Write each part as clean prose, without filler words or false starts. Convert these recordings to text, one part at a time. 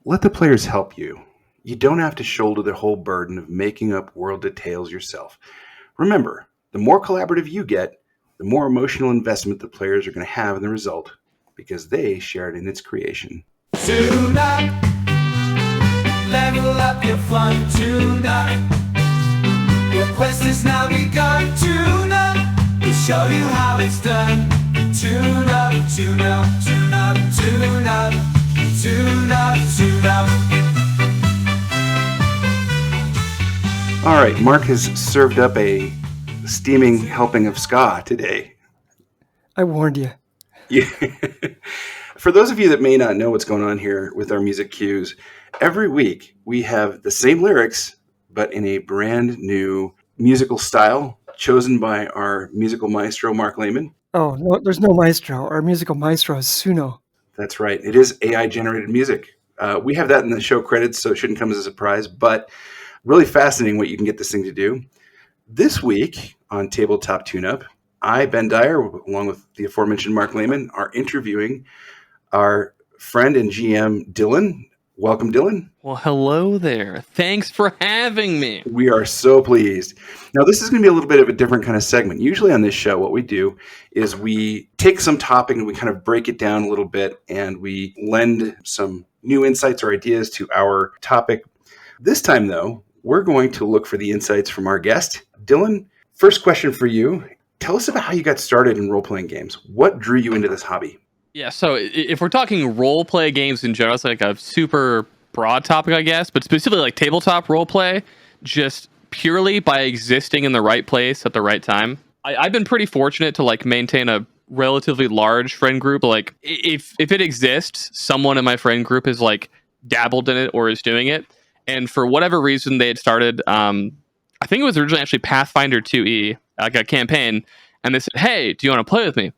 Let the players help you. You don't have to shoulder the whole burden of making up world details yourself. Remember, the more collaborative you get, the more emotional investment the players are going to have in the result because they shared in its creation. Tune up, level up your fun tonight. Your quest is now begun. Tune up, we'll show you how it's done. Tune up, tune up, tune up, tune up, tune up, tune up. All right, Mark has served up a steaming helping of ska today. I warned you. Yeah. For those of you that may not know what's going on here with our music cues, every week we have the same lyrics, but in a brand new musical style chosen by our musical maestro, Mark Lehman. Oh, no, there's no maestro. Our musical maestro is Suno. That's right. It is AI-generated music. We have that in the show credits, so it shouldn't come as a surprise, but really fascinating what you can get this thing to do. This week on Tabletop Tune Up, I, Ben Dyer, along with the aforementioned Mark Lehman, are interviewing our friend and GM, Dylan. Welcome, Dylan. Well, hello there. Thanks for having me. We are so pleased. Now, this is going to be a little bit of a different kind of segment. Usually on this show, what we do is we take some topic and we kind of break it down a little bit and we lend some new insights or ideas to our topic. This time, though, we're going to look for the insights from our guest. Dylan, first question for you. Tell us about how you got started in role-playing games. What drew you into this hobby? Yeah, so if we're talking role play games in general, it's like a super broad topic, I guess, but specifically like tabletop role play, just purely by existing in the right place at the right time. I've been pretty fortunate to like maintain a relatively large friend group. Like if it exists, someone in my friend group has like dabbled in it or is doing it. And for whatever reason, they had started, I think it was originally actually Pathfinder 2E, like a campaign. And they said, hey, do you want to play with me?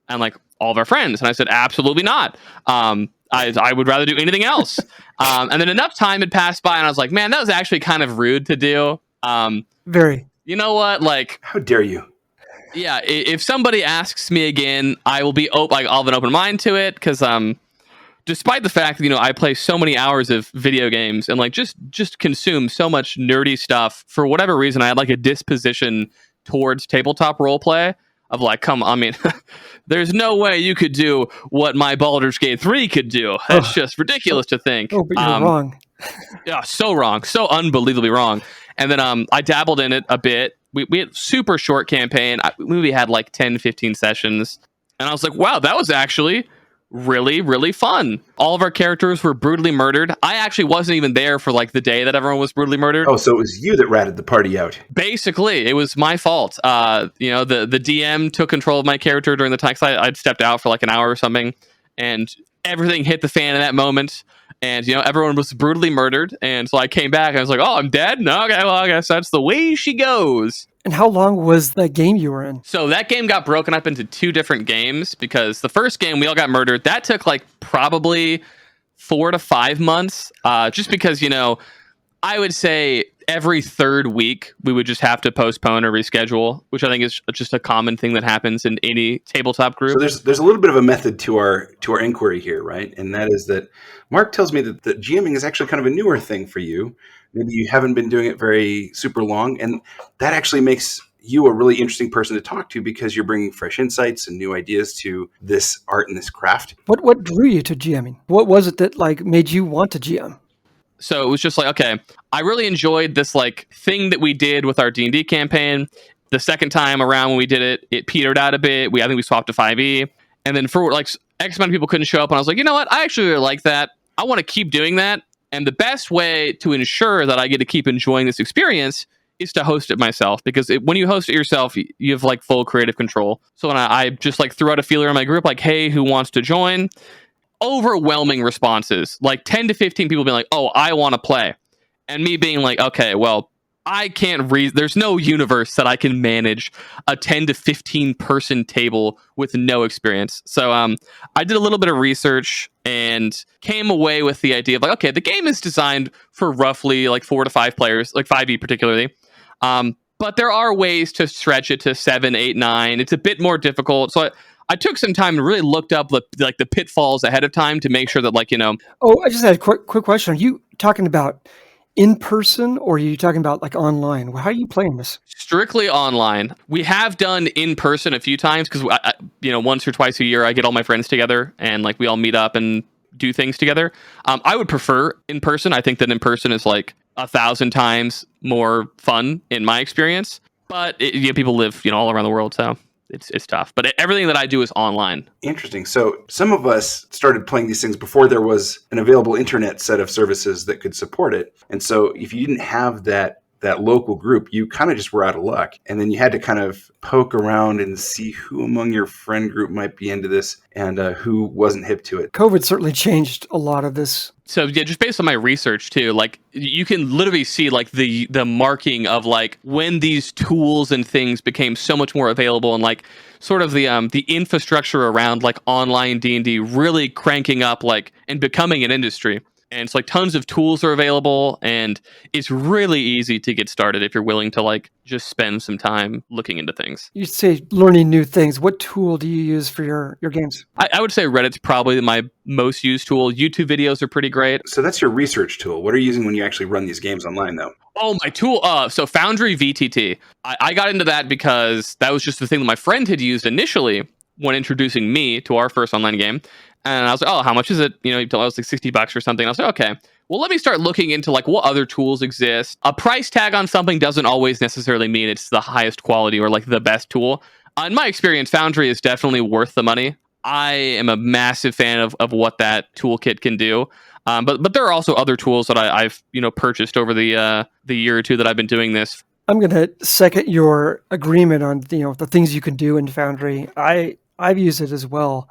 And like all of our friends. And I said, absolutely not. I would rather do anything else. And then enough time had passed by and I was like, man, that was actually kind of rude to do. Very. You know what? Like, how dare you? Yeah. If somebody asks me again, I will be I'll have an open mind to it. Cause, despite the fact that, you know, I play so many hours of video games and like just consume so much nerdy stuff, for whatever reason, I had like a disposition towards tabletop role play of like, come on, I mean, there's no way you could do what my Baldur's Gate 3 could do. That's just ridiculous to think. Oh, but you're wrong. Yeah, so wrong. So unbelievably wrong. And then I dabbled in it a bit. We had super short campaign. We had like 10, 15 sessions. And I was like, wow, that was actually really, really fun. All of our characters were brutally murdered. I actually wasn't even there for like the day that everyone was brutally murdered. Oh, so it was you that ratted the party out. Basically, it was my fault. You know, the DM took control of my character during the time, because I'd stepped out for like an hour or something, and everything hit the fan in that moment. And, you know, everyone was brutally murdered. And so I came back and I was like, oh, I'm dead? No, okay, well, I guess that's the way she goes. And how long was that game you were in? So that game got broken up into two different games, because the first game, we all got murdered. That took like probably 4 to 5 months, just because, you know, I would say every third week we would just have to postpone or reschedule, which I think is just a common thing that happens in any tabletop group. So there's a little bit of a method to our inquiry here, right? And that is that Mark tells me that GMing is actually kind of a newer thing for you. Maybe you haven't been doing it very super long, and that actually makes you a really interesting person to talk to, because you're bringing fresh insights and new ideas to this art and this craft. What drew you to GMing? What was it that like made you want to GM? So it was just like, okay, I really enjoyed this like thing that we did with our D&D campaign. The second time around when we did it, it petered out a bit. I think we swapped to 5e. And then for like X amount of people couldn't show up. And I was like, you know what? I actually really like that. I want to keep doing that. And the best way to ensure that I get to keep enjoying this experience is to host it myself. Because when you host it yourself, you have like full creative control. So when I just like threw out a feeler in my group, like, hey, who wants to join? Overwhelming responses, like 10 to 15 people being like, oh, I want to play. And me being like, okay, well, I can't there's no universe that I can manage a 10 to 15 person table with no experience. So I did a little bit of research and came away with the idea of like, okay, the game is designed for roughly like 4 to 5 players, like 5e particularly. But there are ways to stretch it to 7, 8, 9. It's a bit more difficult. So I took some time and really looked up the pitfalls ahead of time to make sure that Oh, I just had a quick question. Are you talking about in person or are you talking about like online? How are you playing this? strictly online. We have done in person a few times because once or twice a year I get all my friends together and like we all meet up and do things together. I would prefer in person. I think that in person is like 1,000 times more fun in my experience. But people live all around the world, so it's tough. But everything that I do is online. Interesting. So some of us started playing these things before there was an available internet set of services that could support it. And so if you didn't have that local group, you kind of just were out of luck. And then you had to kind of poke around and see who among your friend group might be into this and who wasn't hip to it. COVID certainly changed a lot of this. So yeah, just based on my research too, like you can literally see like the marking of like when these tools and things became so much more available and like sort of the infrastructure around like online D&D really cranking up like and becoming an industry. And it's like tons of tools are available and it's really easy to get started if you're willing to like just spend some time looking into things. You say learning new things. What tool do you use for your games? I would say Reddit's probably my most used tool. YouTube videos are pretty great. So that's your research tool. What are you using when you actually run these games online though? Oh, my tool. So Foundry VTT. I got into that because that was just the thing that my friend had used initially when introducing me to our first online game. And I was like, oh, how much is it? He told me it was like $60 or something. And I was like, okay, well, let me start looking into like what other tools exist. A price tag on something doesn't always necessarily mean it's the highest quality or like the best tool. In my experience, Foundry is definitely worth the money. I am a massive fan of what that toolkit can do. But there are also other tools that I've purchased over the year or two that I've been doing this. I'm going to second your agreement on the things you can do in Foundry. I've used it as well.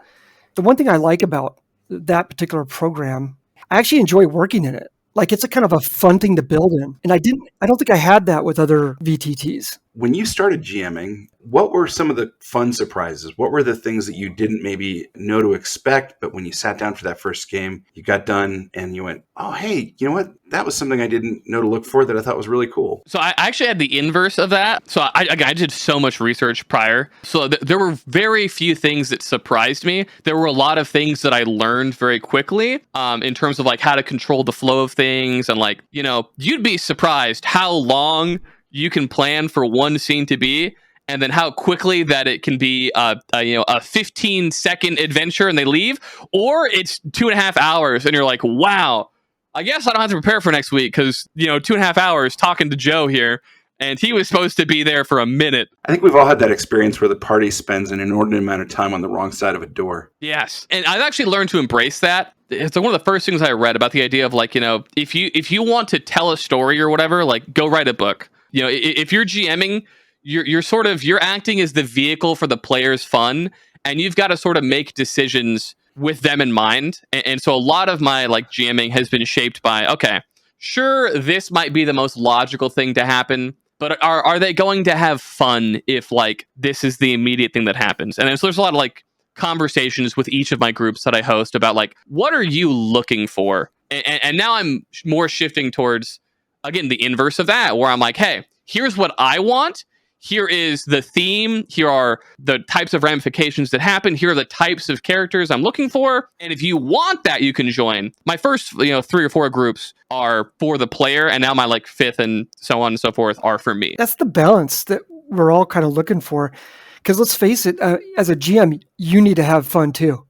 The one thing I like about that particular program, I actually enjoy working in it. Like it's a kind of a fun thing to build in. And I don't think I had that with other VTTs. When you started GMing, what were some of the fun surprises? What were the things that you didn't maybe know to expect, but when you sat down for that first game, you got done and you went, oh, hey, you know what? That was something I didn't know to look for that I thought was really cool. So I actually had the inverse of that. So I did so much research prior. So there were very few things that surprised me. There were a lot of things that I learned very quickly in terms of like how to control the flow of things. And like, you'd be surprised how long you can plan for one scene to be, and then how quickly that it can be a 15-second adventure and they leave, or it's 2.5 hours and you're like, wow, I guess I don't have to prepare for next week because 2.5 hours talking to Joe here, and he was supposed to be there for a minute. I think we've all had that experience where the party spends an inordinate amount of time on the wrong side of a door. Yes, and I've actually learned to embrace that. It's one of the first things I read about the idea of like, if you want to tell a story or whatever, like go write a book. If you're GMing, you're acting as the vehicle for the player's fun, and you've got to sort of make decisions with them in mind. And so a lot of my like GMing has been shaped by, okay, sure, this might be the most logical thing to happen, but are they going to have fun if like this is the immediate thing that happens? And so there's a lot of like conversations with each of my groups that I host about like, what are you looking for? And now I'm more shifting towards, again, the inverse of that, where I'm like, hey, here's what I want. Here is the theme. Here are the types of ramifications that happen. Here are the types of characters I'm looking for. And if you want that, you can join. My first, 3 or 4 groups are for the player. And now my like 5th and so on and so forth are for me. That's the balance that we're all kind of looking for. Because let's face it, as a GM, you need to have fun too.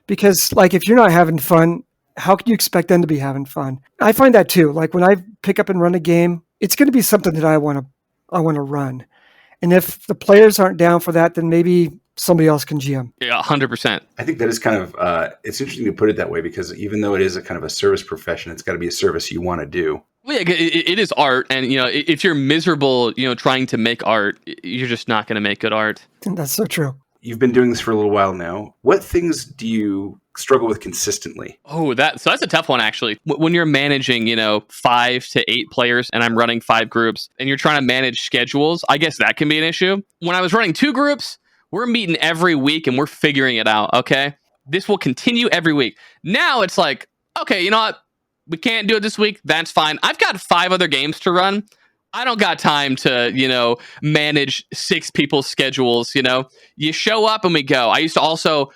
Because like if you're not having fun, how can you expect them to be having fun? I find that too. Like when I pick up and run a game, it's going to be something that I want to run. And if the players aren't down for that, then maybe somebody else can GM. Yeah, 100%. I think that is kind of, it's interesting to put it that way because even though it is a kind of a service profession, it's got to be a service you want to do. Well, yeah, it is art. And, if you're miserable, trying to make art, you're just not going to make good art. That's so true. You've been doing this for a little while now. What things do you struggle with consistently? Oh, that's a tough one, actually. When you're managing, 5 to 8 players and I'm running 5 groups and you're trying to manage schedules, I guess that can be an issue. When I was running 2 groups, we're meeting every week and we're figuring it out, okay? This will continue every week. Now it's like, okay, you know what? We can't do it this week. That's fine. I've got 5 other games to run. I don't got time to, manage 6 people's schedules, You show up and we go. I used to also,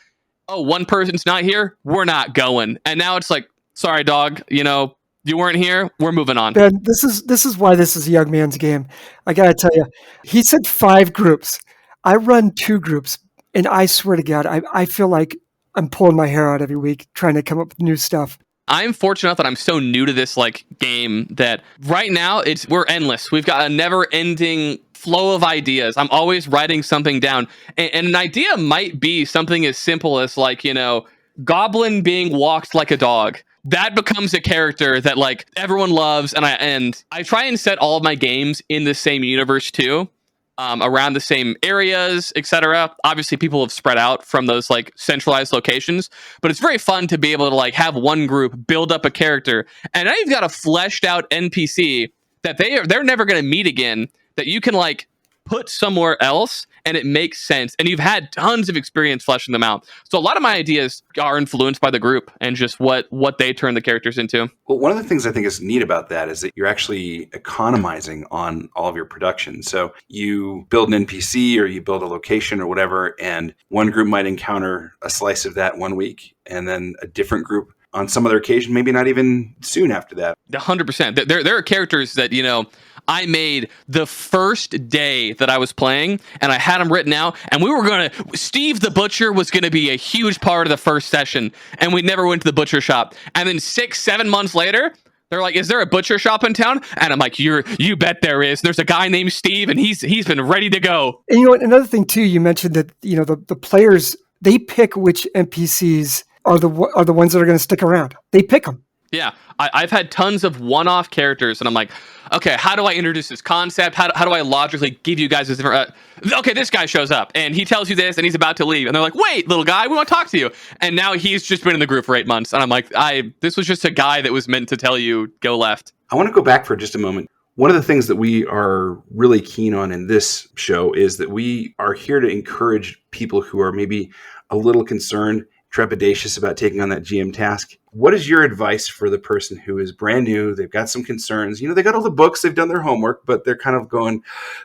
one person's not here, we're not going. And now it's like, sorry, dog, you weren't here, we're moving on. Ben, this is why this is a young man's game. I gotta tell you, he said 5 groups. I run 2 groups, and I swear to God, I feel like I'm pulling my hair out every week trying to come up with new stuff. I'm fortunate enough that I'm so new to this game that right now we're endless. We've got a never-ending flow of ideas. I'm always writing something down, and an idea might be something as simple as Goblin being walked like a dog. That becomes a character that everyone loves, and I try and set all of my games in the same universe too. Around the same areas, etc. Obviously, people have spread out from those centralized locations, but it's very fun to be able to have one group build up a character, and now you've got a fleshed out NPC that they're never going to meet again. That you can put somewhere else, and it makes sense. And you've had tons of experience fleshing them out. So a lot of my ideas are influenced by the group and just what they turn the characters into. Well, one of the things I think is neat about that is that you're actually economizing on all of your production. So you build an NPC or you build a location or whatever, and one group might encounter a slice of that one week, and then a different group on some other occasion, maybe not even soon after that. 100%. There are characters that, I made the first day that I was playing, and I had them written out, and Steve the Butcher was going to be a huge part of the first session, and we never went to the butcher shop. And then 6-7 months later, they're like, is there a butcher shop in town? And I'm like, you bet there is. There's a guy named Steve, and he's been ready to go. And another thing too, you mentioned that, the players, they pick which NPCs are the ones that are going to stick around. They pick them. Yeah, I've had tons of one-off characters, and I'm like, okay, how do I introduce this concept? How do I logically give you guys this different... okay, this guy shows up, and he tells you this, and he's about to leave. And they're like, wait, little guy, we want to talk to you. And now he's just been in the group for 8 months. And I'm like, this was just a guy that was meant to tell you, go left. I want to go back for just a moment. One of the things that we are really keen on in this show is that we are here to encourage people who are maybe a little concerned, trepidatious about taking on that GM task. What is your advice for the person who is brand new? They've got some concerns. They got all the books, they've done their homework, but they're kind of going,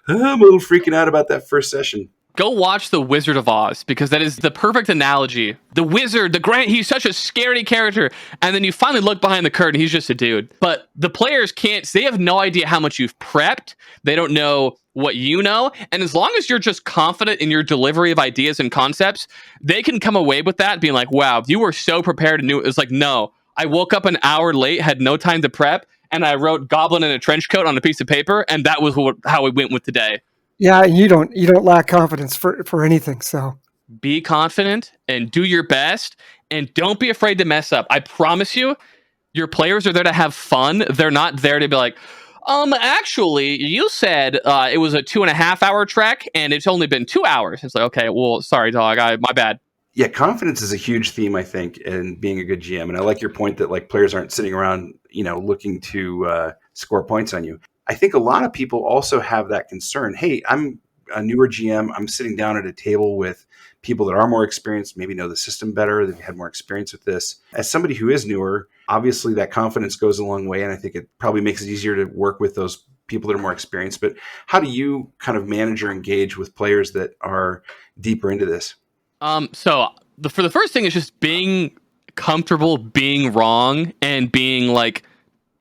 I'm a little freaking out about that first session. Go watch The Wizard of Oz, because that is the perfect analogy. The wizard, he's such a scary character. And then you finally look behind the curtain, he's just a dude. But the players they have no idea how much you've prepped. They don't know what you know. And as long as you're just confident in your delivery of ideas and concepts, they can come away with that being like, wow, you were so prepared and knew it. It's like, no, I woke up an hour late, had no time to prep, and I wrote Goblin in a trench coat on a piece of paper, and that was how we went with today. Yeah, you don't lack confidence for anything. So be confident and do your best, and don't be afraid to mess up. I promise you, your players are there to have fun. They're not there to be like, actually, you said it was a 2.5 hour trek, and it's only been 2 hours. It's like, okay, well, sorry, dog, my bad. Yeah, confidence is a huge theme, I think, in being a good GM. And I like your point that players aren't sitting around, looking to score points on you. I think a lot of people also have that concern. Hey, I'm a newer GM. I'm sitting down at a table with people that are more experienced, maybe know the system better, they've had more experience with this. As somebody who is newer, obviously that confidence goes a long way, and I think it probably makes it easier to work with those people that are more experienced. But how do you kind of manage or engage with players that are deeper into this? So for the first thing is just being comfortable being wrong and being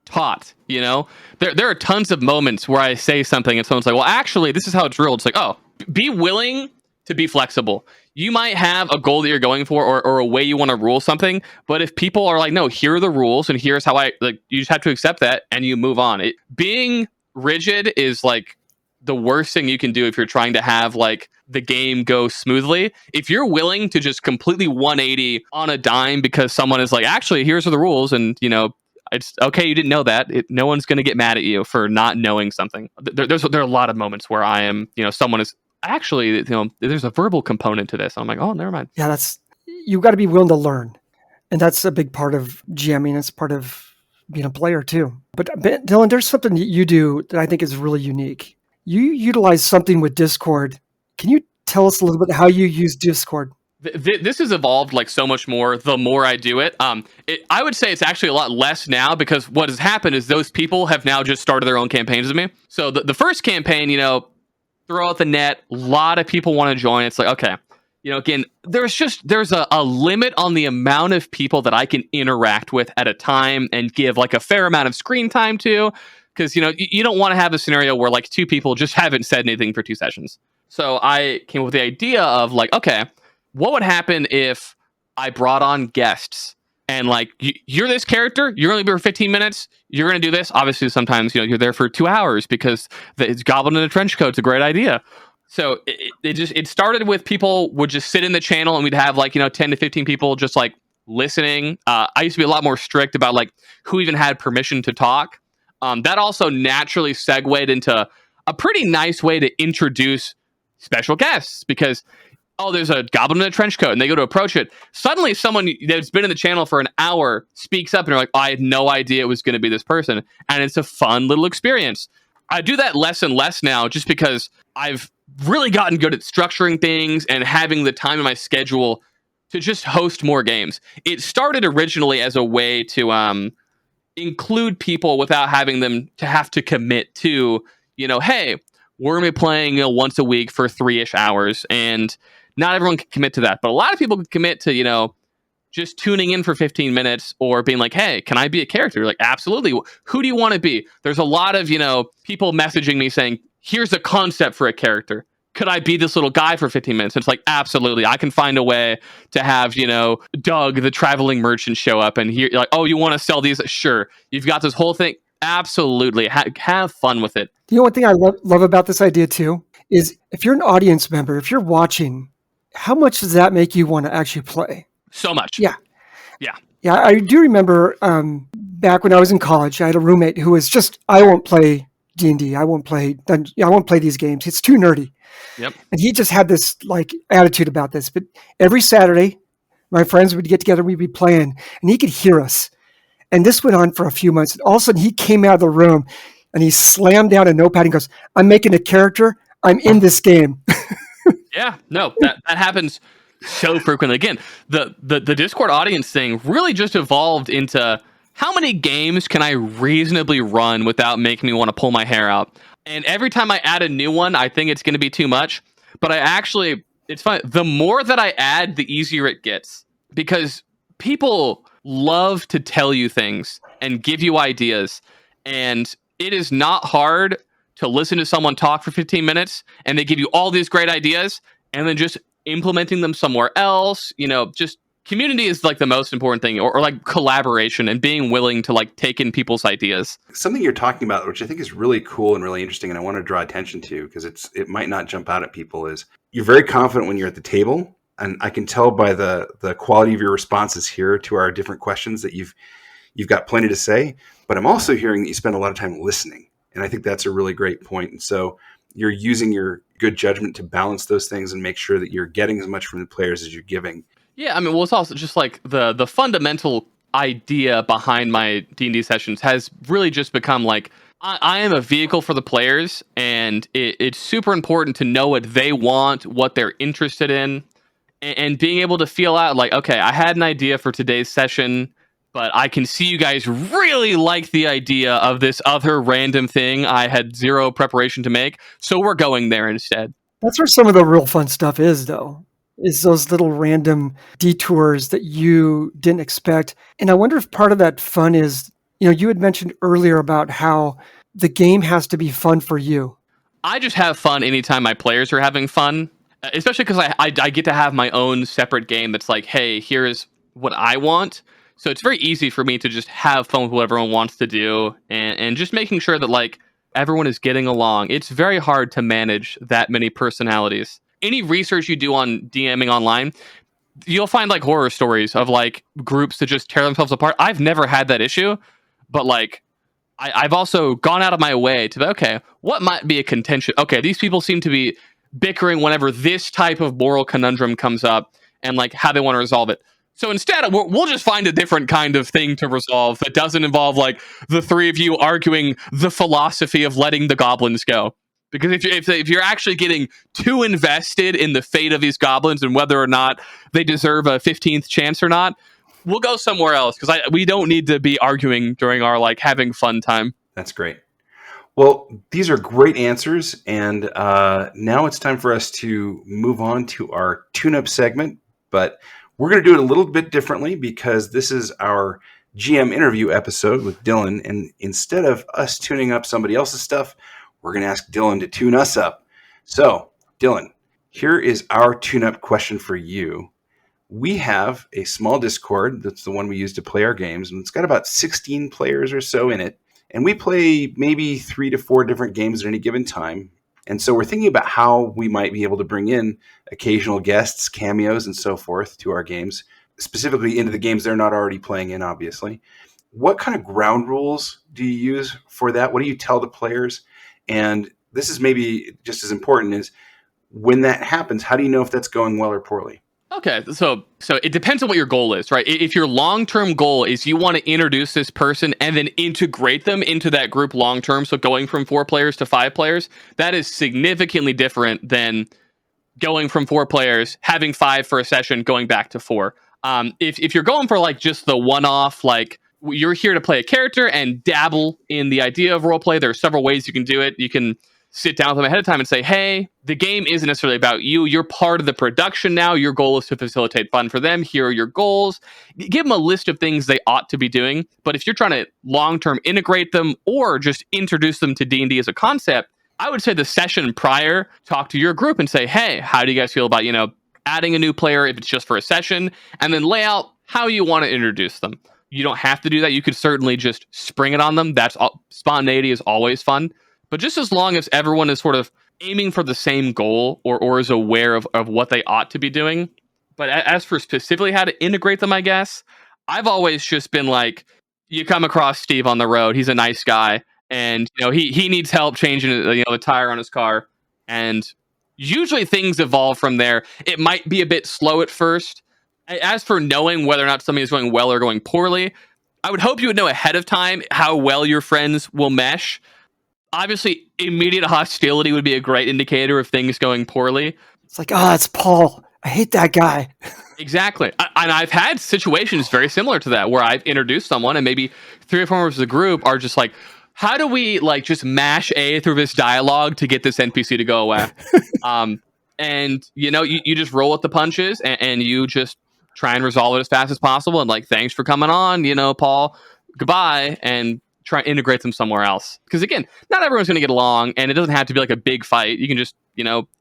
taught. There are tons of moments where I say something and someone's like, well, actually, this is how it's ruled. It's like, oh, be willing to be flexible. You might have a goal that you're going for or a way you want to rule something, but if people are like, no, here are the rules and here's how you just have to accept that and you move on. Being rigid is the worst thing you can do if you're trying to have the game go smoothly. If you're willing to just completely 180 on a dime because someone is like, actually, here's the rules, and it's okay, you didn't know that. No one's going to get mad at you for not knowing something. There are a lot of moments where I am, someone is actually, there's a verbal component to this. I'm like, oh, never mind. Yeah, you got to be willing to learn, and that's a big part of GMing. It's part of being a player too. But Dylan, there's something that you do that I think is really unique. You utilize something with Discord. Can you tell us a little bit how you use Discord? This has evolved like so much more the more I do it. I would say it's actually a lot less now, because what has happened is those people have now just started their own campaigns with me. So the first campaign, throw out the net, a lot of people want to join. It's like, okay, again, there's a limit on the amount of people that I can interact with at a time and give like a fair amount of screen time to, because you don't want to have a scenario where like two people just haven't said anything for 2 sessions. So I came up with the idea of like, okay, what would happen if I brought on guests and like, you're this character, you're only there for 15 minutes, you're going to do this. Obviously, sometimes, you're there for 2 hours because it's Goblin in a trench coat's a great idea. So it started with people would just sit in the channel and we'd have like, 10 to 15 people just like listening. I used to be a lot more strict about like who even had permission to talk. That also naturally segued into a pretty nice way to introduce special guests, because there's a goblin in a trench coat and they go to approach it. Suddenly someone that's been in the channel for an hour speaks up and they're like, I had no idea it was going to be this person. And it's a fun little experience. I do that less and less now just because I've really gotten good at structuring things and having the time in my schedule to just host more games. It started originally as a way to include people without having them to have to commit to, hey, we're going to be playing once a week for 3-ish hours, and not everyone can commit to that. But a lot of people can commit to, just tuning in for 15 minutes or being like, hey, can I be a character? You're like, absolutely. Who do you want to be? There's a lot of, people messaging me saying, here's a concept for a character. Could I be this little guy for 15 minutes? And it's like, absolutely. I can find a way to have, Doug, the traveling merchant, show up and you're like, oh, you want to sell these? Sure. You've got this whole thing. Absolutely. Have fun with it. One thing I love about this idea too is if you're an audience member, if you're watching, how much does that make you want to actually play? So much. Yeah. Yeah. Yeah. I do remember back when I was in college, I had a roommate who was just, I won't play D&D. I won't play these games. It's too nerdy. Yep. And he just had this like attitude about this. But every Saturday, my friends would get together, we'd be playing, and he could hear us. And this went on for a few months. And all of a sudden, he came out of the room and he slammed down a notepad and goes, I'm making a character. I'm in this game. Yeah, no, that happens so frequently. Again, the Discord audience thing really just evolved into how many games can I reasonably run without making me want to pull my hair out? And every time I add a new one, I think it's going to be too much. But it's fun. The more that I add, the easier it gets, because people love to tell you things and give you ideas. And it is not hard to listen to someone talk for 15 minutes and they give you all these great ideas and then just implementing them somewhere else. Just community is like the most important thing, or like collaboration and being willing to like take in people's ideas. Something you're talking about, which I think is really cool and really interesting, and I want to draw attention to because it might not jump out at people, is you're very confident when you're at the table. And I can tell by the quality of your responses here to our different questions that you've got plenty to say, but I'm also hearing that you spend a lot of time listening. And I think that's a really great point. And so you're using your good judgment to balance those things and make sure that you're getting as much from the players as you're giving. Yeah, I mean, well, it's also just like the fundamental idea behind my D&D sessions has really just become like, I am a vehicle for the players, and it's super important to know what they want, what they're interested in, and being able to feel out like, okay, I had an idea for today's session, but I can see you guys really like the idea of this other random thing I had zero preparation to make, so we're going there instead. That's where some of the real fun stuff is, though, is those little random detours that you didn't expect. And I wonder if part of that fun is, you had mentioned earlier about how the game has to be fun for you. I just have fun anytime my players are having fun, especially because I get to have my own separate game that's like, hey, here's what I want. So it's very easy for me to just have fun with what everyone wants to do, and just making sure that like everyone is getting along. It's very hard to manage that many personalities. Any research you do on DMing online, you'll find like horror stories of like groups that just tear themselves apart. I've never had that issue, but like I've also gone out of my way to be, okay, what might be a contention? Okay, these people seem to be bickering whenever this type of moral conundrum comes up, and like how they want to resolve it. So instead, we'll just find a different kind of thing to resolve that doesn't involve like the three of you arguing the philosophy of letting the goblins go. Because if you're actually getting too invested in the fate of these goblins and whether or not they deserve a 15th chance or not, we'll go somewhere else, because we don't need to be arguing during our like having fun time. That's great. Well, these are great answers, and now it's time for us to move on to our tune-up segment. But we're going to do it a little bit differently because this is our GM interview episode with Dylan, and instead of us tuning up somebody else's stuff, we're going to ask Dylan to tune us up. So, Dylan, here is our tune-up question for you. We have a small Discord. That's the one we use to play our games, and it's got about 16 players or so in it. And we play maybe 3 to 4 different games at any given time. And so we're thinking about how we might be able to bring in occasional guests, cameos, and so forth to our games, specifically into the games they're not already playing in, obviously. What kind of ground rules do you use for that? What do you tell the players? And this is maybe just as important, is when that happens, how do you know if that's going well or poorly? Okay, so it depends on what your goal is, right? If your long-term goal is you want to introduce this person and then integrate them into that group long-term, so going from 4 players to 5 players, that is significantly different than going from 4 players, having 5 for a session, going back to 4. If you're going for like just the one-off, like you're here to play a character and dabble in the idea of roleplay, there are several ways you can do it. You can sit down with them ahead of time and say, hey, the game isn't necessarily about you. You're part of the production now. Your goal is to facilitate fun for them. Here are your goals. Give them a list of things they ought to be doing. But if you're trying to long-term integrate them or just introduce them to D&D as a concept, I would say the session prior, talk to your group and say, hey, how do you guys feel about, adding a new player if it's just for a session, and then lay out how you want to introduce them. You don't have to do that. You could certainly just spring it on them. Spontaneity is always fun. But just as long as everyone is sort of aiming for the same goal or is aware of what they ought to be doing. But as for specifically how to integrate them, I guess, I've always just been like, you come across Steve on the road. He's a nice guy. And he needs help changing the tire on his car. And usually things evolve from there. It might be a bit slow at first. As for knowing whether or not something is going well or going poorly, I would hope you would know ahead of time how well your friends will mesh. Obviously, immediate hostility would be a great indicator of things going poorly. It's like, it's Paul. I hate that guy. Exactly. And I've had situations very similar to that where I've introduced someone and maybe 3 or 4 members of the group are just like, how do we just mash A through this dialogue to get this NPC to go away? And you just roll with the punches and you just try and resolve it as fast as possible. And thanks for coming on, Paul, goodbye. And try and integrate them somewhere else. Because again, not everyone's going to get along, and it doesn't have to be like a big fight. You can just,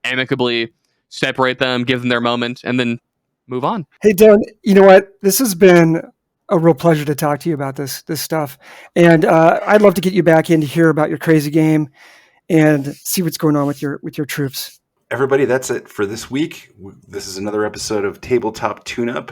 amicably separate them, give them their moment, and then move on. Hey, Dylan, you know what? This has been a real pleasure to talk to you about this stuff. And I'd love to get you back in to hear about your crazy game and see what's going on with your troops. Everybody, that's it for this week. This is another episode of Tabletop Tune Up.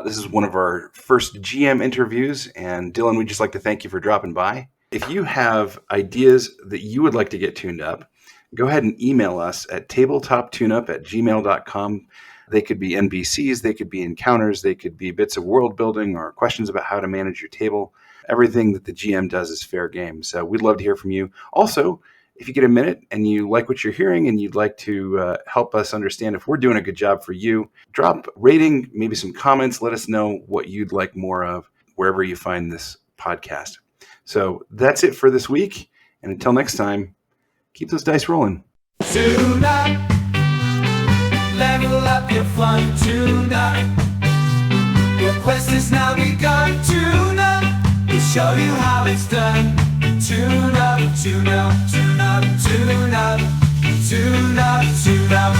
This is one of our first GM interviews, and Dylan, we'd just like to thank you for dropping by. If you have ideas that you would like to get tuned up, go ahead and email us at tabletoptuneup@gmail.com. They could be NPCs, they could be encounters, they could be bits of world building or questions about how to manage your table. Everything that the GM does is fair game, so we'd love to hear from you. Also, if you get a minute and you like what you're hearing and you'd like to help us understand if we're doing a good job for you, drop a rating, maybe some comments. Let us know what you'd like more of wherever you find this podcast. So that's it for this week. And until next time, keep those dice rolling. Tune up, level up your fun tonight. Your quest is now begun. Tune up, we'll show you how it's done. Tune up, tune up, tune up, tune up, tune up, tune up.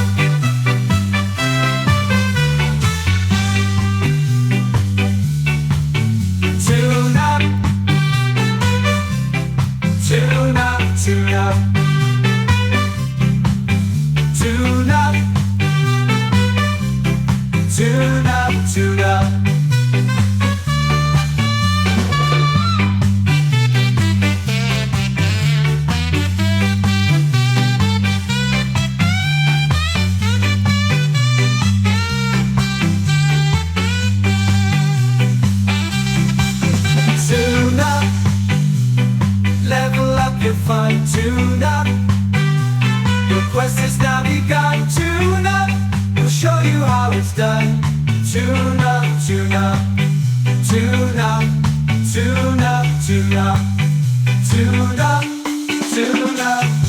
Tune up, tune up, tune up, tune up, tune up, tune up. Tune up, level up your fun. Tune up, quest has now begun. Tune up, we'll show you how it's done. Tune up, tune up, tune up, tune up, tune up, tune up, tune up.